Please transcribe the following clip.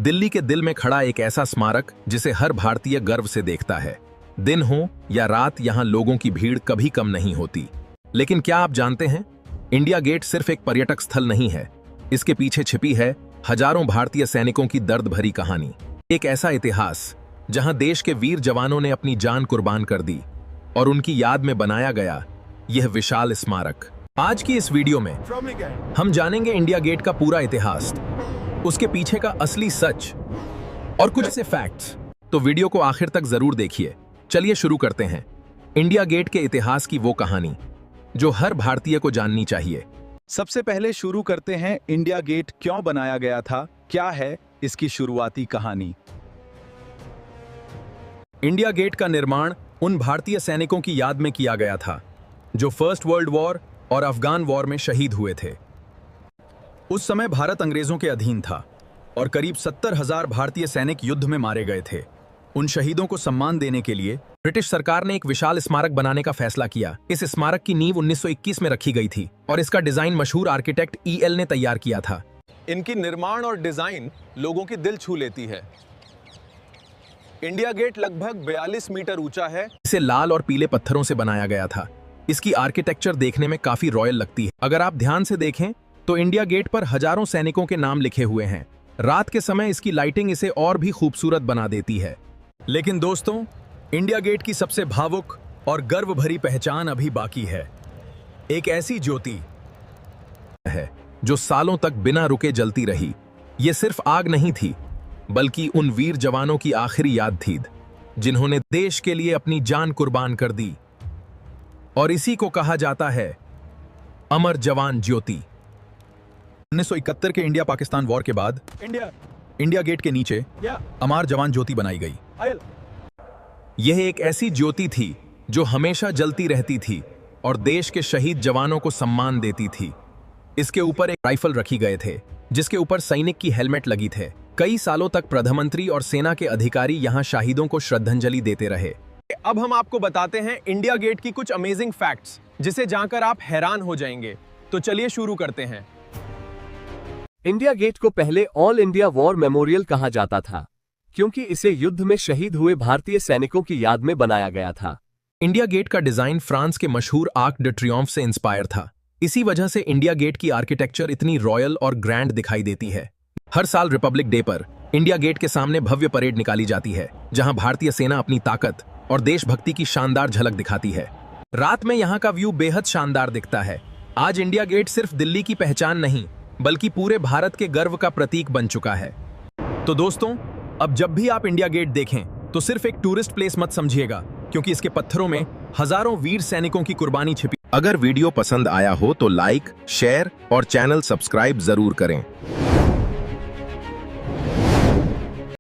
दिल्ली के दिल में खड़ा एक ऐसा स्मारक जिसे हर भारतीय गर्व से देखता है। दिन हो या रात, यहाँ लोगों की भीड़ कभी कम नहीं होती। लेकिन क्या आप जानते हैं, इंडिया गेट सिर्फ एक पर्यटक स्थल नहीं है। इसके पीछे छिपी है हजारों भारतीय सैनिकों की दर्द भरी कहानी। एक ऐसा इतिहास जहां देश के वीर जवानों ने अपनी जान कुर्बान कर दी और उनकी याद में बनाया गया यह विशाल स्मारक। आज की इस वीडियो में हम जानेंगे इंडिया गेट का पूरा इतिहास, उसके पीछे का असली सच और कुछ ऐसे फैक्ट्स। तो वीडियो को आखिर तक जरूर देखिए। चलिए शुरू करते हैं इंडिया गेट के इतिहास की वो कहानी जो हर भारतीय को जाननी चाहिए। सबसे पहले शुरू करते हैं इंडिया गेट क्यों बनाया गया था, क्या है इसकी शुरुआती कहानी। इंडिया गेट का निर्माण उन भारतीय सैनिकों की याद में किया गया था जो फर्स्ट वर्ल्ड वॉर और अफगान वॉर में शहीद हुए थे। उस समय भारत अंग्रेजों के अधीन था और करीब 70,000 भारतीय सैनिक युद्ध में मारे गए थे। उन शहीदों को सम्मान देने के लिए ब्रिटिश सरकार ने एक विशाल स्मारक बनाने का फैसला किया। इस स्मारक की नींव 1921 में रखी गई थी और इसका डिजाइन मशहूर आर्किटेक्ट EL ने तैयार किया था। इनकी निर्माण और डिजाइन लोगों की दिल छू लेती है। इंडिया गेट लगभग 42 मीटर ऊंचा है। इसे लाल और पीले पत्थरों से बनाया गया था। इसकी आर्किटेक्चर देखने में काफी रॉयल लगती है। अगर आप ध्यान से देखें तो इंडिया गेट पर हजारों सैनिकों के नाम लिखे हुए हैं। रात के समय इसकी लाइटिंग इसे और भी खूबसूरत बना देती है। लेकिन दोस्तों, इंडिया गेट की सबसे भावुक और गर्व भरी पहचान अभी बाकी है। एक ऐसी ज्योति है जो सालों तक बिना रुके जलती रही। ये सिर्फ आग नहीं थी, बल्कि उन वीर जवानों की आखिरी याद थी जिन्होंने देश के लिए अपनी जान कुर्बान कर दी। और इसी को कहा जाता है अमर जवान ज्योति। 1971 के इंडिया पाकिस्तान वॉर के बाद इंडिया गेट के नीचे अमर जवान ज्योति बनाई गई। यह एक ऐसी ज्योति थी जो हमेशा जलती रहती थी और देश के शहीद जवानों को सम्मान देती थी। इसके ऊपर एक राइफल रखी गए थे जिसके ऊपर सैनिक की हेलमेट लगी थे। कई सालों तक प्रधानमंत्री और सेना के अधिकारी यहां शहीदों को श्रद्धांजलि देते रहे। अब हम आपको बताते हैं इंडिया गेट की कुछ अमेजिंग फैक्ट्स जिसे जानकर आप हैरान हो जाएंगे। तो चलिए शुरू करते हैं। इंडिया गेट को पहले ऑल इंडिया वॉर मेमोरियल कहा जाता था क्योंकि इसे युद्ध में शहीद हुए भारतीय सैनिकों की याद में बनाया गया था। इंडिया गेट का डिजाइन फ्रांस के मशहूर आर्क डे ट्रियोम्फ से इंस्पायर था। इसी वजह से इंडिया गेट की आर्किटेक्चर इतनी रॉयल और ग्रैंड दिखाई देती है। हर साल रिपब्लिक डे पर इंडिया गेट के सामने भव्य परेड निकाली जाती है जहां भारतीय सेना अपनी ताकत और देशभक्ति की शानदार झलक दिखाती है। रात में यहां का व्यू बेहद शानदार दिखता है। आज इंडिया गेट सिर्फ दिल्ली की पहचान नहीं, बल्कि पूरे भारत के गर्व का प्रतीक बन चुका है। तो दोस्तों, अब जब भी आप इंडिया गेट देखें तो सिर्फ एक टूरिस्ट प्लेस मत समझिएगा, क्योंकि इसके पत्थरों में हजारों वीर सैनिकों की कुर्बानी छिपी। अगर वीडियो पसंद आया हो तो लाइक, शेयर और चैनल सब्सक्राइब जरूर करें।